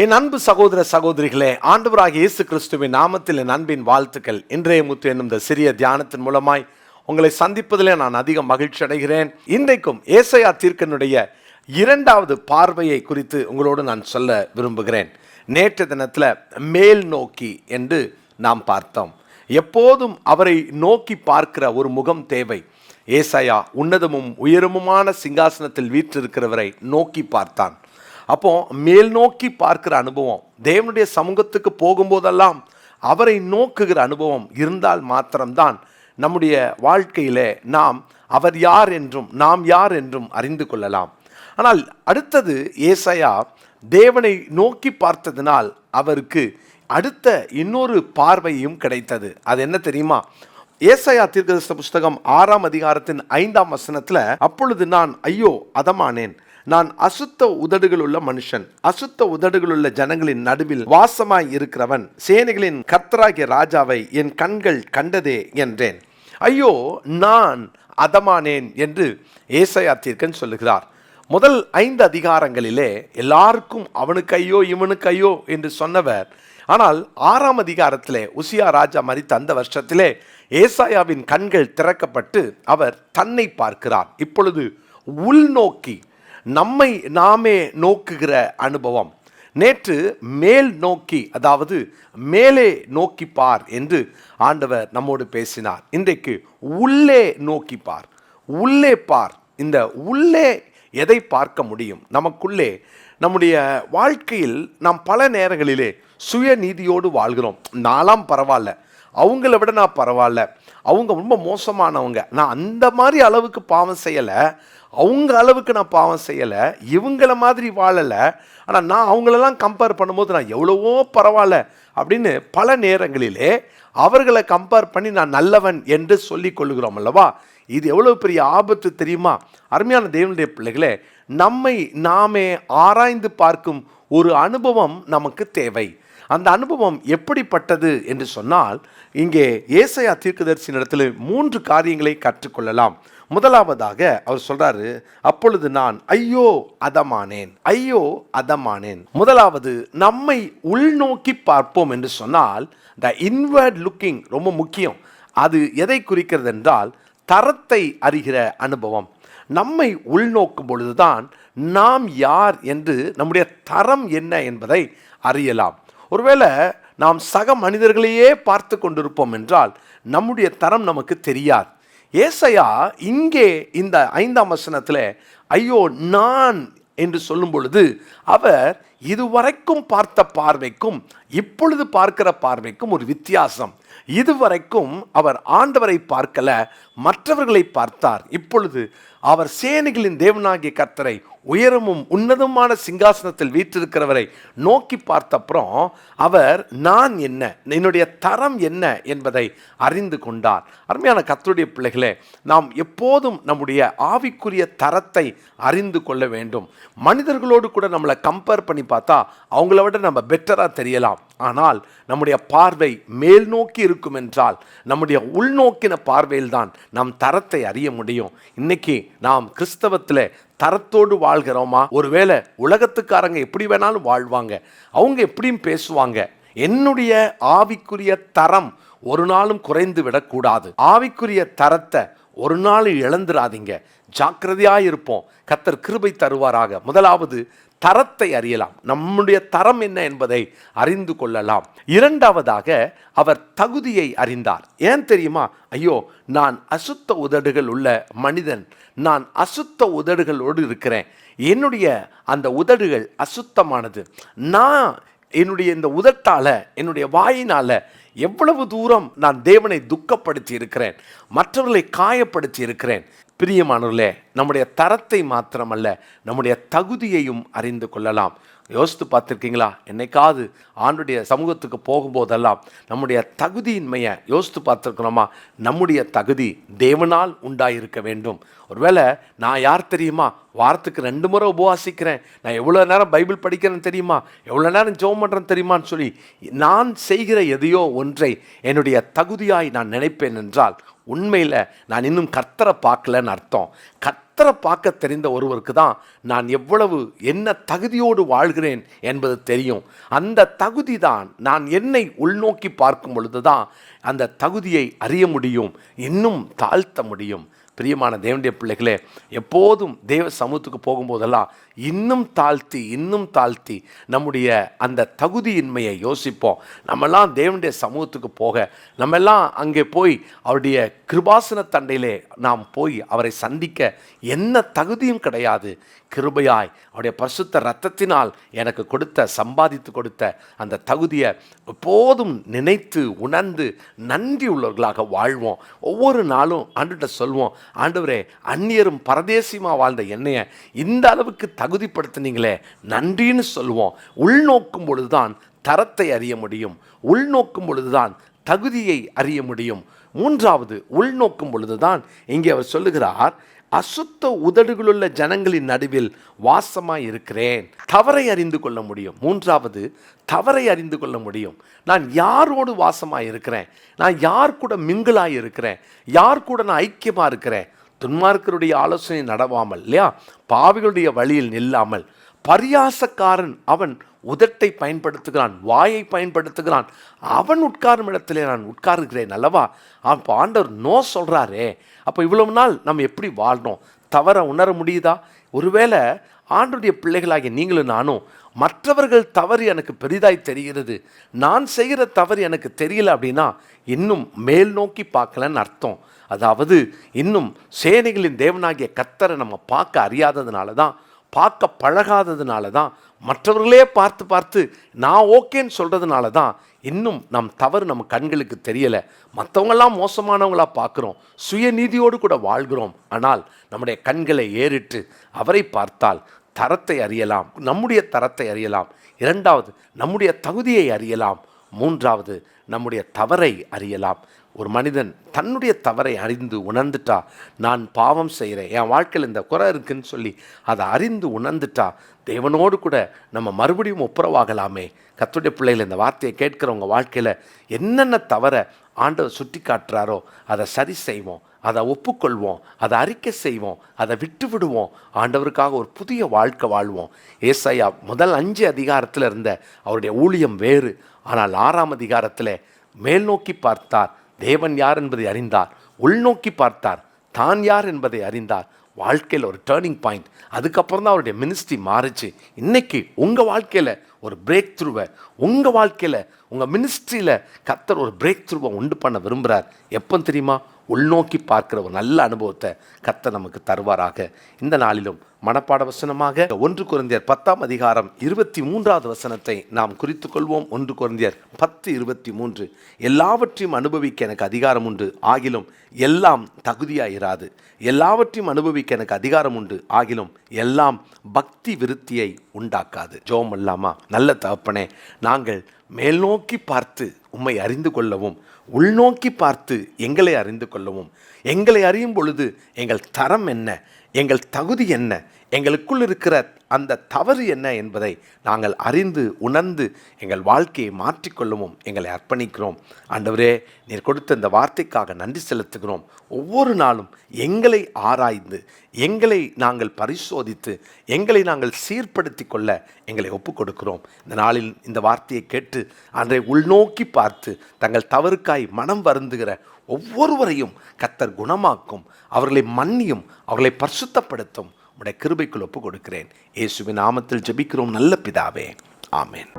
என் அன்பு சகோதர சகோதரிகளே, ஆண்டவராகிய இயேசு கிறிஸ்துவின் நாமத்தில் என் அன்பின் வாழ்த்துக்கள். இன்றைய முத்து என்னும் இந்த சிறிய தியானத்தின் மூலமாய் உங்களை சந்திப்பதிலே நான் அதிக மகிழ்ச்சி அடைகிறேன். இன்றைக்கும் ஏசாயா தீர்க்கனுடைய இரண்டாவது பார்வையை குறித்து உங்களோடு நான் சொல்ல விரும்புகிறேன். நேற்று தினத்தில் மேல் நோக்கி என்று நாம் பார்த்தோம். எப்போதும் அவரை நோக்கி பார்க்கிற ஒரு முகம் தேவை. ஏசாயா உன்னதமும் உயரமுமான சிங்காசனத்தில் வீற்றிருக்கிறவரை நோக்கி பார்த்தான். அப்போ மேல் நோக்கி பார்க்கிற அனுபவம், தேவனுடைய சமூகத்துக்கு போகும்போதெல்லாம் அவரை நோக்குகிற அனுபவம் இருந்தால் மாத்திரம்தான் நம்முடைய வாழ்க்கையிலே நாம் அவர் யார் என்றும் நாம் யார் என்றும் அறிந்து கொள்ளலாம். ஆனால் அடுத்தது ஏசாயா தேவனை நோக்கி பார்த்ததினால் அவருக்கு அடுத்த இன்னொரு பார்வையும் கிடைத்தது. அது என்ன தெரியுமா? ஏசாயா தீர்க்கதரிசன புஸ்தகம் 6ஆம் அதிகாரத்தின் 5ஆம் வசனத்துல, அப்பொழுது நான் ஐயோ அதமானேன், நான் அசுத்த உதடுகள் உள்ள மனுஷன், அசுத்த உதடுகள் உள்ள ஜனங்களின் நடுவில் வாசமாய் இருக்கிறவன், சேனைகளின் கர்த்தராகிய ராஜாவை என் கண்கள் கண்டதே என்றேன். ஐயோ நான் அதமானேன் என்று ஏசாயா தீர்க்கன் சொல்லுகிறார். முதல் 5 அதிகாரங்களிலே எல்லாருக்கும் அவனுக்கு ஐயோ இவனுக்கு ஐயோ என்று சொன்னவர், ஆனால் 6ஆம் அதிகாரத்திலே உசியா ராஜா மரித்த அந்த வருஷத்திலே ஏசாயாவின் கண்கள் திறக்கப்பட்டு அவர் தன்னை பார்க்கிறார். இப்பொழுது உள்நோக்கி நம்மை நாமே நோக்குகிற அனுபவம். நேற்று மேல் நோக்கி, அதாவது மேலே நோக்கி பார் என்று ஆண்டவர் நம்மோடு பேசினார். இன்றைக்கு உள்ளே நோக்கி பார், உள்ளே பார். இந்த உள்ளே எதை பார்க்க முடியும்? நமக்குள்ளே நம்முடைய வாழ்க்கையில் நாம் பல நேரங்களிலே சுயநீதியோடு வாழ்கிறோம். நான்லாம் பரவாயில்ல, அவங்கள விட நான் பரவாயில்ல, அவங்க ரொம்ப மோசமானவங்க, நான் அந்த மாதிரி அளவுக்கு பாவம் செய்யலை, அவங்க அளவுக்கு நான் பாவம் செய்யலை, இவங்கள மாதிரி வாழலை, ஆனால் நான் அவங்களெல்லாம் கம்பேர் பண்ணும்போது நான் எவ்வளவோ பரவாயில்ல அப்படின்னு பல நேரங்களிலே அவர்களை கம்பேர் பண்ணி நான் நல்லவன் என்று சொல்லி கொள்ளுகிறோம் அல்லவா? இது எவ்வளோ பெரிய ஆபத்து தெரியுமா? அருமையான தேவனுடைய பிள்ளைகளே, நம்மை நாமே ஆராய்ந்து பார்க்கும் ஒரு அனுபவம் நமக்கு தேவை. அந்த அனுபவம் எப்படிப்பட்டது என்று சொன்னால், இங்கே ஏசாயா தீர்க்கதரிசியினிடத்தில் 3 காரியங்களை கற்றுக்கொள்ளலாம். முதலாவதாக அவர் சொல்றாரு, அப்பொழுது நான் ஐயோ அதமானேன், ஐயோ அதமானேன். முதலாவது நம்மை உள்நோக்கி பார்ப்போம் என்று சொன்னால், த இன்வர்ட் லுக்கிங் ரொம்ப முக்கியம். அது எதை குறிக்கிறது என்றால் தரத்தை அறிகிற அனுபவம். நம்மை உள்நோக்கும் பொழுதுதான் நாம் யார் என்று, நம்முடைய தரம் என்ன என்பதை அறியலாம். ஒருவேளை நாம் சக மனிதர்களையே பார்த்து கொண்டிருப்போம் என்றால் நம்முடைய தரம் நமக்கு தெரியாது. ஏசாயா இங்கே இந்த 5ஆம் வசனத்தில் ஐயோ நான் என்று சொல்லும் பொழுது அவர் இதுவரைக்கும் பார்த்த பார்வைக்கும் இப்பொழுது பார்க்கிற பார்வைக்கும் ஒரு வித்தியாசம். இதுவரைக்கும் அவர் ஆண்டவரை பார்க்கல, மற்றவர்களை பார்த்தார். இப்பொழுது அவர் சேனைகளின் தேவனாகிய கர்த்தரை, உயரமும் உன்னதமான சிங்காசனத்தில் வீற்றிருக்கிறவரை நோக்கி பார்த்தப்புறம் அவர் நான் என்ன, என்னுடைய தரம் என்ன என்பதை அறிந்து கொண்டார். அருமையான கர்த்தருடைய பிள்ளைகளே, நாம் எப்போதும் நம்முடைய ஆவிக்குரிய தரத்தை அறிந்து கொள்ள வேண்டும். மனிதர்களோடு கூட நம்மளை கம்பேர் பண்ணி பார்த்தா அவங்கள விட நம்ம பெட்டராக தெரியலாம். ஆனால் நம்முடைய பார்வை மேல் நோக்கி இருக்கும் என்றால், நம்முடைய உள்நோக்கின பார்வையில்தான் நம் தரத்தை அறிய முடியும். இன்னைக்கு நாம் கிறிஸ்தவத்தில் தரத்தோடு வாழ்கிறோமா? ஒருவேளை உலகத்துக்காரங்க எப்படி வேணாலும் வாழ்வாங்க, அவங்க எப்படியும் பேசுவாங்க. என்னுடைய ஆவிக்குரிய தரம் ஒரு நாளும் குறைந்து விடக்கூடாது. ஆவிக்குரிய தரத்தை ஒரு நாள் இழந்துராதீங்க. ஜாக்கிரதையாக இருப்போம். கர்த்தர் கிருபை தருவாராக. முதலாவது தரத்தை அறியலாம், நம்முடைய தரம் என்ன என்பதை அறிந்து கொள்ளலாம். இரண்டாவதாக அவர் தகுதியை அறிந்தார். ஏன் தெரியுமா? ஐயோ நான் அசுத்த உதடுகள் உள்ள மனிதன், நான் அசுத்த உதடுகளோடு இருக்கிறேன், என்னுடைய அந்த உதடுகள் அசுத்தமானது, நான் என்னுடைய இந்த உதட்டால், என்னுடைய வாயினால் எவ்வளவு தூரம் நான் தேவனை துக்கப்படுத்தி இருக்கிறேன், மற்றவர்களை காயப்படுத்தி இருக்கிறேன். பிரியமானவர்களே, நம்முடைய தரத்தை மாத்திரமல்ல, நம்முடைய தகுதியையும் அறிந்து கொள்ளலாம். யோசித்து பார்த்துருக்கீங்களா? என்னைக்காவது ஆண்டுடைய சமூகத்துக்கு போகும்போதெல்லாம் நம்முடைய தகுதியின்மையை யோசித்து பார்த்துருக்கிறோமா? நம்முடைய தகுதி தேவனால் உண்டாயிருக்க வேண்டும். ஒருவேளை நான் யார் தெரியுமா? வாரத்துக்கு 2 முறை உபவாசிக்கிறேன், நான் எவ்வளோ நேரம் பைபிள் படிக்கிறேன்னு தெரியுமா, எவ்வளோ நேரம் ஜெபம் பண்ணுறேன்னு தெரியுமான்னு சொல்லி நான் செய்கிற எதையோ ஒன்றை என்னுடைய தகுதியாய் நான் நினைப்பேன் என்றால் உண்மையில் நான் இன்னும் கர்த்தரை பார்க்கலன்னு அர்த்தம். கர்த்தரை பார்க்க தெரிந்த ஒருவருக்கு தான் நான் எவ்வளவு என்ன தகுதியோடு வாழ்கிறேன் என்பது தெரியும். அந்த தகுதி தான் நான் என்னை உள்நோக்கி பார்க்கும் பொழுது தான் அந்த தகுதியை அறிய முடியும், இன்னும் தாழ்த்த முடியும். பிரியமான தேவனுடைய பிள்ளைகளே, எப்போதும் தேவ சமூகத்துக்கு போகும்போதெல்லாம் இன்னும் தாழ்த்தி நம்முடைய அந்த தகுதியின்மையை யோசிப்போம். நம்மெல்லாம் தேவனுடைய சமூகத்துக்கு போக, நம்மெல்லாம் அங்கே போய் அவருடைய கிருபாசன தண்டையிலே நாம் போய் அவரை சந்திக்க என்ன தகுதியும் கிடையாது. கிருபையாய் அவருடைய பரிசுத்த இரத்தத்தினால் எனக்கு சம்பாதித்து கொடுத்த அந்த தகுதியை எப்போதும் நினைத்து உணர்ந்து நன்றி உள்ளவர்களாக வாழ்வோம். ஒவ்வொரு நாளும் ஆண்டவர்கிட்ட சொல்வோம், ஆண்டவரே, அந்நியரும் பரதேசியமா வாழ்ந்த என்னைய இந்த அளவுக்கு தகுதிப்படுத்தினீங்களே, நன்றின்னு சொல்லுவோம். உள்நோக்கும் பொழுதுதான் தரத்தை அறிய முடியும், உள்நோக்கும் பொழுதுதான் தகுதியை அறிய முடியும். மூன்றாவது, உள்நோக்கும் பொழுதுதான் இங்கே அவர் சொல்லுகிறார், அசுத்த உதடுகளுள்ள ஜனங்களின் நடுவில் வாசமாய் இருக்கிறேன். தவறை அறிந்து கொள்ள முடியும். மூன்றாவது, தவறை அறிந்து கொள்ள முடியும். நான் யாரோடு வாசமாய் இருக்கிறேன், நான் யார் கூட மிங்கிளாய் இருக்கிறேன், யார் கூட நான் ஐக்கியமாக இருக்கிறேன். துன்மார்க்கருடைய ஆலோசனை நடவாமல், இல்லையா, பாவிகளுடைய வழியில் நில்லாமல், பரியாசக்காரன் அவன் உதட்டை பயன்படுத்துகிறான், வாயை பயன்படுத்துகிறான், அவன் உட்காரும் இடத்திலே நான் உட்காருகிறேன் அல்லவா. அப்போ ஆண்டவர் நோ சொல்கிறாரே. அப்போ இவ்வளவு நாள் நம்ம எப்படி வாழ்றோம்? தவற உணர முடியுதா? ஒருவேளை ஆண்டவருடைய பிள்ளைகளாகிய நீங்களும் நானும் மற்றவர்கள் தவறு எனக்கு பெரிதாய் தெரிகிறது, நான் செய்கிற தவறு எனக்கு தெரியல அப்படின்னா இன்னும் மேல் நோக்கி பார்க்கலன்னு அர்த்தம். அதாவது இன்னும் சேனைகளின் தேவனாகிய கர்த்தரை நம்ம பார்க்க அறியாததுனால தான், பார்க்க பழகாததுனால தான், மற்றவர்களே பார்த்து நான் ஓகேன்னு சொல்கிறதுனால தான் இன்னும் நம் தவறு நம்ம கண்களுக்கு தெரியலை. மற்றவங்களாம் மோசமானவங்களாக பார்க்குறோம், சுயநீதியோடு கூட வாழ்கிறோம். ஆனால் நம்முடைய கண்களை ஏறிட்டு அவரை பார்த்தால் தரத்தை அறியலாம், நம்முடைய தரத்தை அறியலாம். இரண்டாவது, நம்முடைய தகுதியை அறியலாம். மூன்றாவது, நம்முடைய தவறை அறியலாம். ஒரு மனிதன் தன்னுடைய தவறை அறிந்து உணர்ந்துட்டா, நான் பாவம் செய்கிறேன், என் வாழ்க்கையில் இந்த குறை இருக்குன்னு சொல்லி அதை அறிந்து உணர்ந்துட்டா தேவனோடு கூட நம்ம மறுபடியும் ஒப்புரவாகலாமே. கர்த்தருடைய பிள்ளைகள், இந்த வார்த்தையை கேட்குறவங்க வாழ்க்கையில் என்னென்ன தவறை ஆண்டவர் சுட்டி காட்டுறாரோ அதை சரி செய்வோம், அதை ஒப்புக்கொள்வோம், அதை அறிக்கை செய்வோம், அதை விட்டு விடுவோம். ஆண்டவருக்காக ஒரு புதிய வாழ்க்கை வாழ்வோம். ஏசாயா முதல் 5 அதிகாரத்தில் இருந்த அவருடைய ஊழியம் வேறு. ஆனால் 6ஆம் அதிகாரத்தில் மேல் நோக்கி பார்த்தார், தேவன் யார் என்பதை அறிந்தார். உள்நோக்கி பார்த்தார், தான் யார் என்பதை அறிந்தார். வாழ்க்கையில் ஒரு டேர்னிங் பாயிண்ட். அதுக்கப்புறம் தான் அவருடைய மினிஸ்ட்ரி மாறுச்சு. இன்னைக்கு உங்கள் வாழ்க்கையில் ஒரு பிரேக் த்ரூவை, உங்கள் வாழ்க்கையில் உங்கள் மினிஸ்ட்ரியில் கர்த்தர் ஒரு பிரேக் த்ரூவை உண்டு பண்ண விரும்புகிறார். எப்போ தெரியுமா? உள்நோக்கி பார்க்கிற ஒரு நல்ல அனுபவத்தை கர்த்தர் நமக்கு தருவாராக. இந்த நாளிலும் மனப்பாட வசனமாக 1 கொரிந்தியர் 10ஆம் அதிகாரம் 23வது வசனத்தை நாம் குறித்து கொள்வோம். 1 கொரிந்தியர் 10:23. எல்லாவற்றையும் அனுபவிக்க எனக்கு அதிகாரம் உண்டு, ஆகிலும் எல்லாம் தகுதியாயிராது. எல்லாவற்றையும் அனுபவிக்க எனக்கு அதிகாரம் உண்டு, ஆகிலும் எல்லாம் பக்தி விருத்தியை உண்டாக்காது. ஜெபம் பண்ணலாமா? நல்ல தகப்பனே, நாங்கள் மேல் நோக்கி பார்த்து உம்மை அறிந்து கொள்ளவும், உள்நோக்கி பார்த்து எங்களை அறிந்து கொள்ளவும், எங்களை அறியும் பொழுது எங்கள் தரம் என்ன, எங்கள் தகுதி என்ன, எங்களுக்குள் இருக்கிற அந்த தவறு என்ன என்பதை நாங்கள் அறிந்து உணர்ந்து எங்கள் வாழ்க்கையை மாற்றிக்கொள்ளவும் எங்களை அர்ப்பணிக்கிறோம். ஆண்டவரே, நீர் கொடுத்த இந்த வார்த்தைக்காக நன்றி செலுத்துகிறோம். ஒவ்வொரு நாளும் எங்களை ஆராய்ந்து, எங்களை நாங்கள் பரிசோதித்து, எங்களை நாங்கள் சீர்படுத்தி கொள்ள எங்களை ஒப்புக் கொடுக்கிறோம். இந்த நாளில் இந்த வார்த்தையை கேட்டு அன்றை உள்நோக்கி பார்த்து தங்கள் தவறுக்காய் மனம் வருந்துகிற ஒவ்வொருவரையும் கர்த்தர் குணமாக்கும், அவர்களை மன்னியும், அவர்களை பரிசுத்தப்படுத்தும். உடைய கிருபைக்குள் ஒப்புக் கொடுக்கிறேன். இயேசுவின் நாமத்தில் ஜெபிக்கிறோம் நல்ல பிதாவே, ஆமென்.